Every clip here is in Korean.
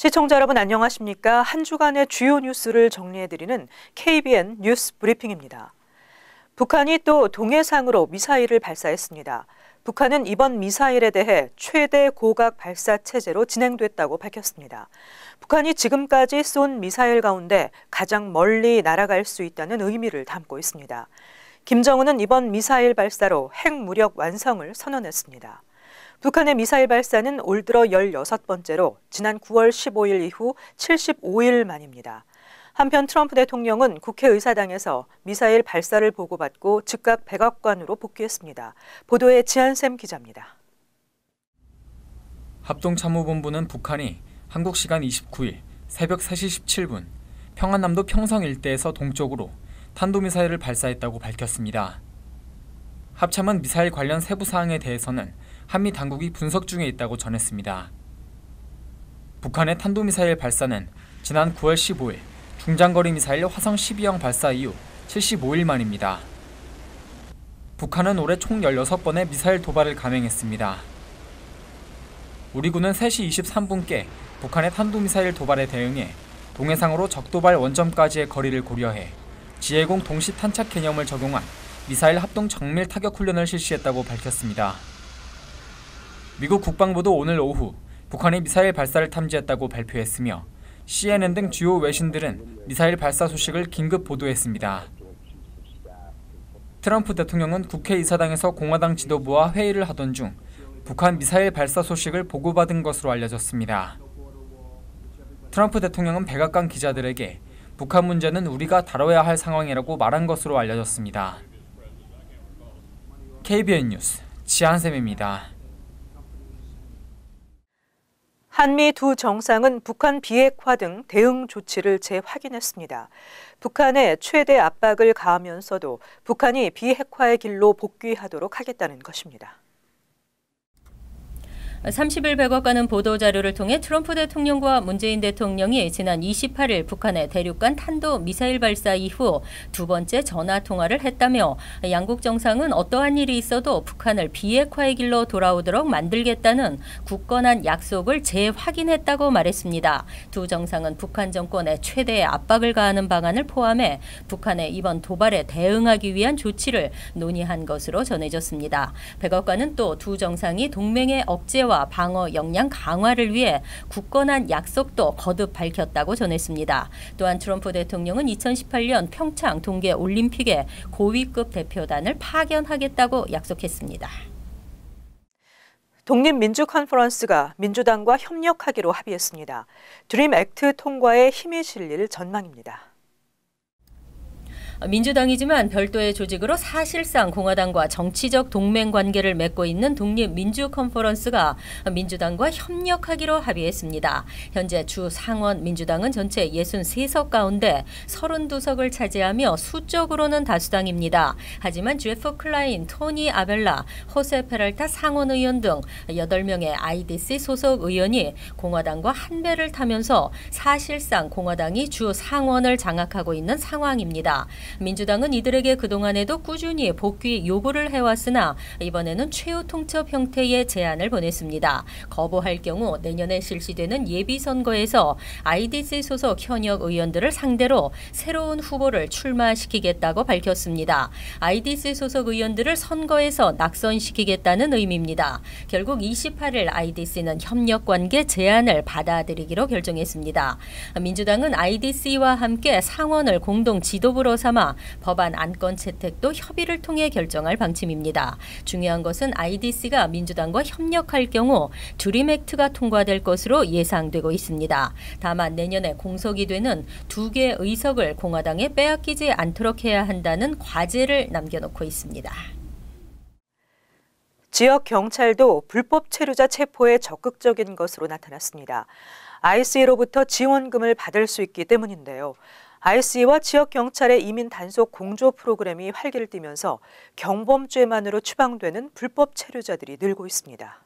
시청자 여러분 안녕하십니까? 한 주간의 주요 뉴스를 정리해드리는 KBN 뉴스 브리핑입니다. 북한이 또 동해상으로 미사일을 발사했습니다. 북한은 이번 미사일에 대해 최대 고각 발사 체제로 진행됐다고 밝혔습니다. 북한이 지금까지 쏜 미사일 가운데 가장 멀리 날아갈 수 있다는 의미를 담고 있습니다. 김정은은 이번 미사일 발사로 핵무력 완성을 선언했습니다. 북한의 미사일 발사는 올 들어 16번째로 지난 9월 15일 이후 75일 만입니다. 한편 트럼프 대통령은 국회의사당에서 미사일 발사를 보고받고 즉각 백악관으로 복귀했습니다. 보도에 지한샘 기자입니다. 합동참모본부는 북한이 한국 시간 29일 새벽 3시 17분 평안남도 평성 일대에서 동쪽으로 탄도미사일을 발사했다고 밝혔습니다. 합참은 미사일 관련 세부 사항에 대해서는 한미 당국이 분석 중에 있다고 전했습니다. 북한의 탄도미사일 발사는 지난 9월 15일 중장거리 미사일 화성 12형 발사 이후 75일 만입니다. 북한은 올해 총 16번의 미사일 도발을 감행했습니다. 우리 군은 3시 23분께 북한의 탄도미사일 도발에 대응해 동해상으로 적도발 원점까지의 거리를 고려해 지해공 동시 탄착 개념을 적용한 미사일 합동 정밀 타격 훈련을 실시했다고 밝혔습니다. 미국 국방부도 오늘 오후 북한이 미사일 발사를 탐지했다고 발표했으며 CNN 등 주요 외신들은 미사일 발사 소식을 긴급 보도했습니다. 트럼프 대통령은 국회의사당에서 공화당 지도부와 회의를 하던 중 북한 미사일 발사 소식을 보고받은 것으로 알려졌습니다. 트럼프 대통령은 백악관 기자들에게 북한 문제는 우리가 다뤄야 할 상황이라고 말한 것으로 알려졌습니다. KBN 뉴스 지한샘입니다. 한미 두 정상은 북한 비핵화 등 대응 조치를 재확인했습니다. 북한에 최대 압박을 가하면서도 북한이 비핵화의 길로 복귀하도록 하겠다는 것입니다. 30일 백악관은 보도자료를 통해 트럼프 대통령과 문재인 대통령이 지난 28일 북한의 대륙간 탄도 미사일 발사 이후 두 번째 전화통화를 했다며 양국 정상은 어떠한 일이 있어도 북한을 비핵화의 길로 돌아오도록 만들겠다는 굳건한 약속을 재확인했다고 말했습니다. 두 정상은 북한 정권에 최대의 압박을 가하는 방안을 포함해 북한의 이번 도발에 대응하기 위한 조치를 논의한 것으로 전해졌습니다. 백악관은 또 두 정상이 동맹의 억제와 방어 역량 강화를 위해 굳건한 약속도 거듭 밝혔다고 전했습니다. 또한 트럼프 대통령은 2018년 평창 동계 올림픽에 고위급 대표단을 파견하겠다고 약속했습니다. 독립민주 컨퍼런스가 민주당과 협력하기로 합의했습니다. 드림 액트 통과에 힘이 실릴 전망입니다. 민주당이지만 별도의 조직으로 사실상 공화당과 정치적 동맹 관계를 맺고 있는 독립민주 컨퍼런스가 민주당과 협력하기로 합의했습니다. 현재 주 상원 민주당은 전체 63석 가운데 32석을 차지하며 수적으로는 다수당입니다. 하지만 제프 클라인, 토니 아벨라, 호세 페랄타 상원 의원 등 8명의 IDC 소속 의원이 공화당과 한 배를 타면서 사실상 공화당이 주 상원을 장악하고 있는 상황입니다. 민주당은 이들에게 그동안에도 꾸준히 복귀 요구를 해왔으나 이번에는 최후 통첩 형태의 제안을 보냈습니다. 거부할 경우 내년에 실시되는 예비선거에서 IDC 소속 현역 의원들을 상대로 새로운 후보를 출마시키겠다고 밝혔습니다. IDC 소속 의원들을 선거에서 낙선시키겠다는 의미입니다. 결국 28일 IDC는 협력관계 제안을 받아들이기로 결정했습니다. 민주당은 IDC와 함께 상원을 공동 지도부로 삼아 법안 안건 채택도 협의를 통해 결정할 방침입니다. 중요한 것은 IDC가 민주당과 협력할 경우 드림 액트가 통과될 것으로 예상되고 있습니다. 다만 내년에 공석이 되는 2개 의석을 공화당에 빼앗기지 않도록 해야 한다는 과제를 남겨놓고 있습니다. 지역 경찰도 불법 체류자 체포에 적극적인 것으로 나타났습니다. IC로부터 지원금을 받을 수 있기 때문인데요. IC와 지역경찰의 이민 단속 공조 프로그램이 활기를 띠면서 경범죄만으로 추방되는 불법 체류자들이 늘고 있습니다.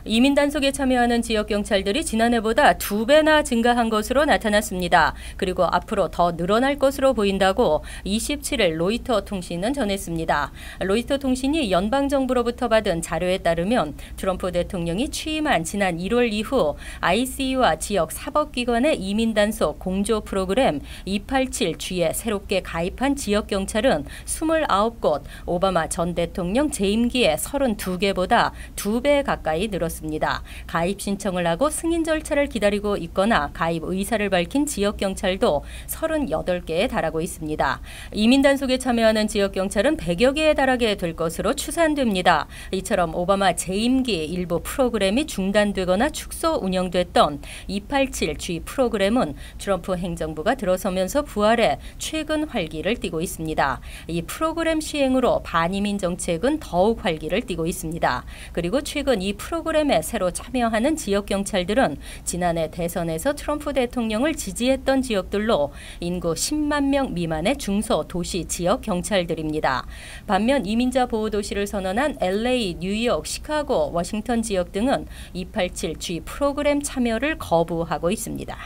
이민 단속에 참여하는 지역 경찰들이 지난해보다 2배나 증가한 것으로 나타났습니다. 그리고 앞으로 더 늘어날 것으로 보인다고 27일 로이터 통신은 전했습니다. 로이터 통신이 연방정부로부터 받은 자료에 따르면 트럼프 대통령이 취임한 지난 1월 이후 ICE와 지역 사법기관의 이민 단속 공조 프로그램 287G에 새롭게 가입한 지역 경찰은 29곳, 오바마 전 대통령 재임기의 32개보다 2배 가까이 늘었습니다. 가입 신청을 하고 승인 절차를 기다리고 있거나 가입 의사를 밝힌 지역 경찰도 38개에 달하고 있습니다. 이민 단속에 참여하는 지역 경찰은 100여 개에 달하게 될 것으로 추산됩니다. 이처럼 오바마 재임기 일부 프로그램이 중단되거나 축소 운영됐던 287G 프로그램은 트럼프 행정부가 들어서면서 부활해 최근 활기를 띠고 있습니다. 이 프로그램 시행으로 반이민 정책은 더욱 활기를 띠고 있습니다. 그리고 최근 이 프로그램에 새로 참여하는 지역 경찰들은 지난해 대선에서 트럼프 대통령을 지지했던 지역들로 인구 10만 명 미만의 중소도시 지역 경찰들입니다. 반면 이민자 보호도시를 선언한 LA, 뉴욕, 시카고, 워싱턴 지역 등은 287G 프로그램 참여를 거부하고 있습니다.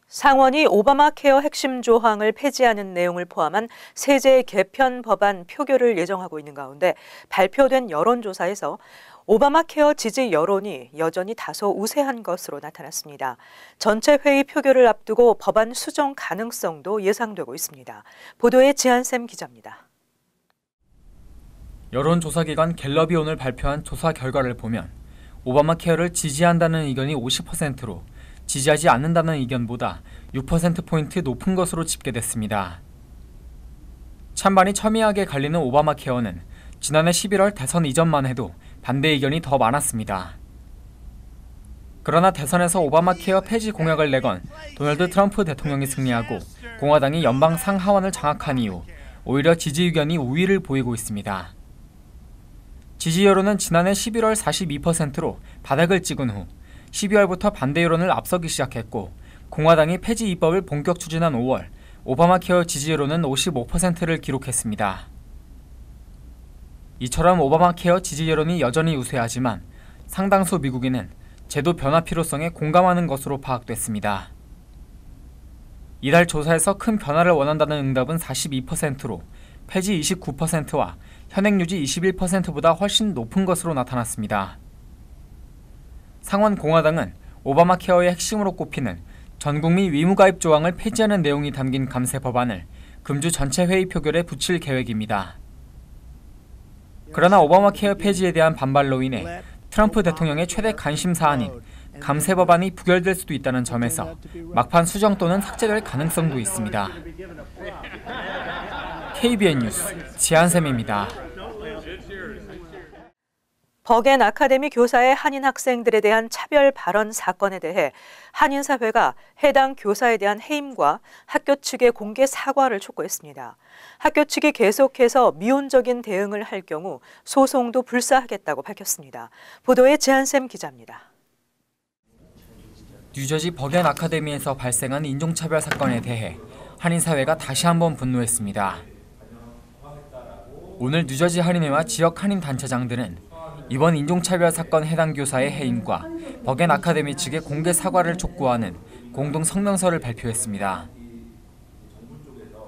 상원이 오바마 케어 핵심 조항을 폐지하는 내용을 포함한 세제 개편 법안 표결을 예정하고 있는 가운데 발표된 여론조사에서 오바마 케어 지지 여론이 여전히 다소 우세한 것으로 나타났습니다. 전체 회의 표결을 앞두고 법안 수정 가능성도 예상되고 있습니다. 보도에 지한샘 기자입니다. 여론조사기관 갤럽이 오늘 발표한 조사 결과를 보면 오바마 케어를 지지한다는 의견이 50%로 지지하지 않는다는 의견보다 6%포인트 높은 것으로 집계됐습니다. 찬반이 첨예하게 갈리는 오바마 케어는 지난해 11월 대선 이전만 해도 반대 의견이 더 많았습니다. 그러나 대선에서 오바마 케어 폐지 공약을 내건 도널드 트럼프 대통령이 승리하고 공화당이 연방 상하원을 장악한 이후 오히려 지지 의견이 우위를 보이고 있습니다. 지지 여론은 지난해 11월 42%로 바닥을 찍은 후 12월부터 반대 여론을 앞서기 시작했고 공화당이 폐지 입법을 본격 추진한 5월 오바마 케어 지지 여론은 55%를 기록했습니다. 이처럼 오바마 케어 지지 여론이 여전히 우세하지만 상당수 미국인은 제도 변화 필요성에 공감하는 것으로 파악됐습니다. 이달 조사에서 큰 변화를 원한다는 응답은 42%로 폐지 29%와 현행 유지 21%보다 훨씬 높은 것으로 나타났습니다. 상원 공화당은 오바마 케어의 핵심으로 꼽히는 전국민 의무가입 조항을 폐지하는 내용이 담긴 감세 법안을 금주 전체 회의 표결에 붙일 계획입니다. 그러나 오바마 케어 폐지에 대한 반발로 인해 트럼프 대통령의 최대 관심 사안인 감세 법안이 부결될 수도 있다는 점에서 막판 수정 또는 삭제될 가능성도 있습니다. KBN 뉴스 지한샘입니다. 버겐 아카데미 교사의 한인 학생들에 대한 차별 발언 사건에 대해 한인사회가 해당 교사에 대한 해임과 학교 측의 공개 사과를 촉구했습니다. 학교 측이 계속해서 미온적인 대응을 할 경우 소송도 불사하겠다고 밝혔습니다. 보도에 지한샘 기자입니다. 뉴저지 버겐 아카데미에서 발생한 인종차별 사건에 대해 한인사회가 다시 한번 분노했습니다. 오늘 뉴저지 한인회와 지역 한인 단체장들은 이번 인종차별 사건 해당 교사의 해임과 버겐 아카데미 측의 공개 사과를 촉구하는 공동 성명서를 발표했습니다.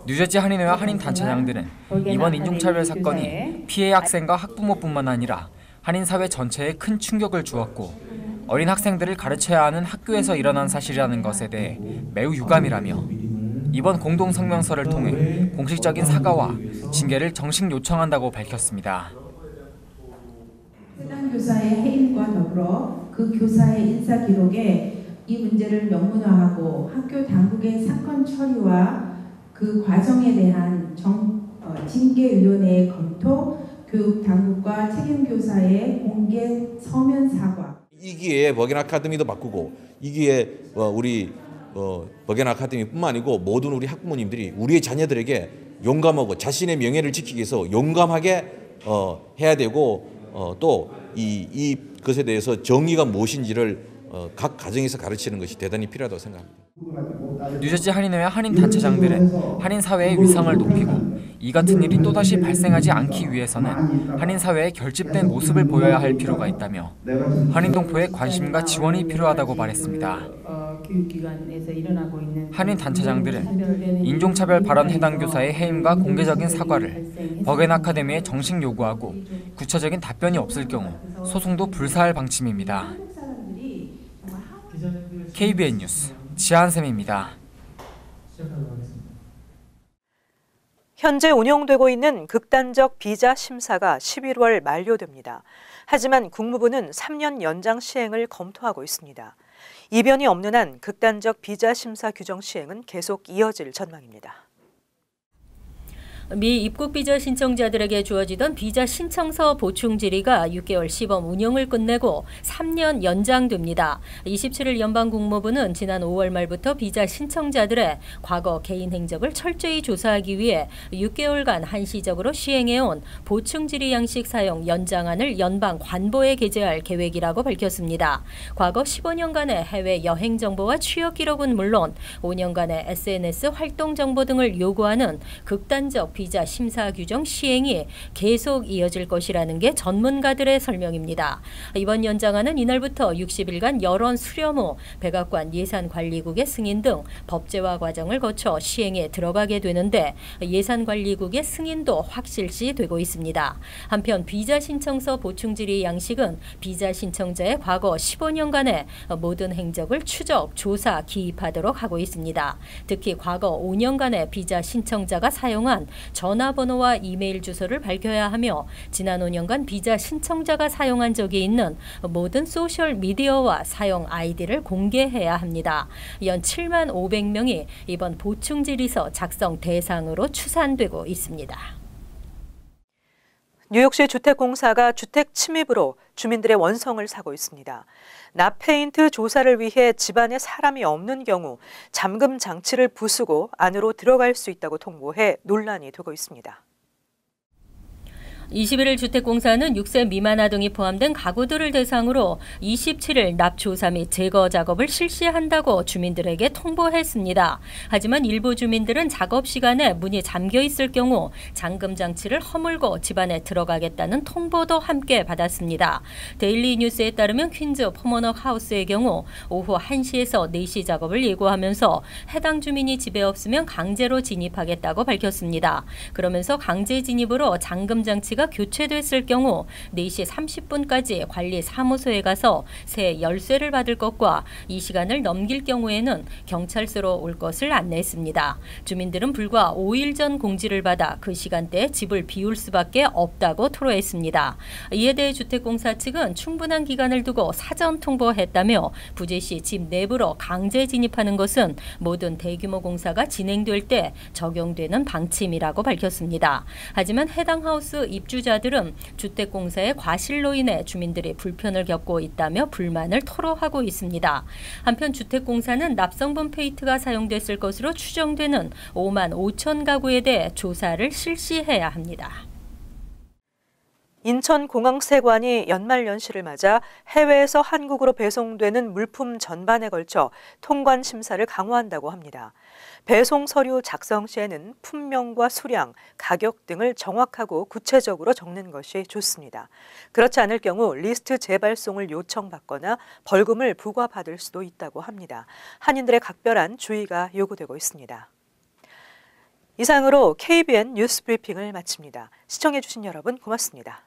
뉴저지 한인회와 한인 단체장들은 이번 인종차별 사건이 피해 학생과 학부모뿐만 아니라 한인 사회 전체에 큰 충격을 주었고 어린 학생들을 가르쳐야 하는 학교에서 일어난 사실이라는 것에 대해 매우 유감이라며 이번 공동 성명서를 통해 공식적인 사과와 징계를 정식 요청한다고 밝혔습니다. 해당 교사의 해임과 더불어 그 교사의 인사 기록에 이 문제를 명문화하고 학교 당국의 사건 처리와 그 과정에 대한 징계위원회의 검토, 교육 당국과 책임 교사의 공개 서면 사과. 이 기회에 버겐 아카데미도 바꾸고 이 기회에 우리 버겐 아카데미뿐만 아니고 모든 우리 학부모님들이 우리의 자녀들에게 용감하고 자신의 명예를 지키기 위해서 용감하게 해야 되고 또 이 것에 대해서 정의가 무엇인지를 각 가정에서 가르치는 것이 대단히 필요하다고 생각합니다. 뉴저지 한인회와 한인 단체장들은 한인 사회의 위상을 높이고 이 같은 일이 또다시 발생하지 않기 위해서는 한인 사회의 결집된 모습을 보여야 할 필요가 있다며 한인 동포의 관심과 지원이 필요하다고 말했습니다. 한인 단체장들은 인종차별 발언 해당 교사의 해임과 공개적인 사과를 버겐 아카데미에 정식 요구하고 구체적인 답변이 없을 경우 소송도 불사할 방침입니다. KBN 뉴스 지한샘입니다. 현재 운영되고 있는 극단적 비자 심사가 11월 만료됩니다. 하지만 국무부는 3년 연장 시행을 검토하고 있습니다. 이변이 없는 한 극단적 비자 심사 규정 시행은 계속 이어질 전망입니다. 미 입국 비자 신청자들에게 주어지던 비자 신청서 보충 질의가 6개월 시범 운영을 끝내고 3년 연장됩니다. 27일 연방국무부는 지난 5월 말부터 비자 신청자들의 과거 개인 행적을 철저히 조사하기 위해 6개월간 한시적으로 시행해온 보충 질의 양식 사용 연장안을 연방 관보에 게재할 계획이라고 밝혔습니다. 과거 15년간의 해외 여행 정보와 취업 기록은 물론 5년간의 SNS 활동 정보 등을 요구하는 극단적 비자 심사 규정 시행이 계속 이어질 것이라는 게 전문가들의 설명입니다. 이번 연장안은 이날부터 60일간 여론 수렴 후 백악관 예산관리국의 승인 등 법제화 과정을 거쳐 시행에 들어가게 되는데 예산관리국의 승인도 확실시 되고 있습니다. 한편 비자 신청서 보충 질의 양식은 비자 신청자의 과거 15년간의 모든 행적을 추적, 조사, 기입하도록 하고 있습니다. 특히 과거 5년간의 비자 신청자가 사용한 전화번호와 이메일 주소를 밝혀야 하며 지난 5년간 비자 신청자가 사용한 적이 있는 모든 소셜미디어와 사용 아이디를 공개해야 합니다. 연 7만 500명이 이번 보충 질의서 작성 대상으로 추산되고 있습니다. 뉴욕시 주택공사가 주택 침입으로 주민들의 원성을 사고 있습니다. 납페인트 조사를 위해 집안에 사람이 없는 경우 잠금 장치를 부수고 안으로 들어갈 수 있다고 통보해 논란이 되고 있습니다. 21일 주택공사는 6세 미만 아동이 포함된 가구들을 대상으로 27일 납조사 및 제거 작업을 실시한다고 주민들에게 통보했습니다. 하지만 일부 주민들은 작업 시간에 문이 잠겨 있을 경우 잠금 장치를 허물고 집안에 들어가겠다는 통보도 함께 받았습니다. 데일리 뉴스에 따르면 퀸즈 포머넉 하우스의 경우 오후 1시에서 4시 작업을 예고하면서 해당 주민이 집에 없으면 강제로 진입하겠다고 밝혔습니다. 그러면서 강제 진입으로 잠금 장치 가 교체됐을 경우 4시 30분까지 관리 사무소에 가서 새 열쇠를 받을 것과 이 시간을 넘길 경우에는 경찰서로 올 것을 안내했습니다. 주민들은 불과 5일 전 공지를 받아 그 시간대에 집을 비울 수밖에 없다고 토로했습니다. 이에 대해 주택공사 측은 충분한 기간을 두고 사전 통보했다며 부재 시 집 내부로 강제 진입하는 것은 모든 대규모 공사가 진행될 때 적용되는 방침이라고 밝혔습니다. 하지만 해당 하우스 입주자들은 주택공사의 과실로 인해 주민들이 불편을 겪고 있다며 불만을 토로하고 있습니다. 한편 주택공사는 납성분 페인트가 사용됐을 것으로 추정되는 5만 5천 가구에 대해 조사를 실시해야 합니다. 인천공항세관이 연말연시를 맞아 해외에서 한국으로 배송되는 물품 전반에 걸쳐 통관 심사를 강화한다고 합니다. 배송 서류 작성 시에는 품명과 수량, 가격 등을 정확하고 구체적으로 적는 것이 좋습니다. 그렇지 않을 경우 리스트 재발송을 요청받거나 벌금을 부과받을 수도 있다고 합니다. 한인들의 각별한 주의가 요구되고 있습니다. 이상으로 KBN 뉴스 브리핑을 마칩니다. 시청해주신 여러분 고맙습니다.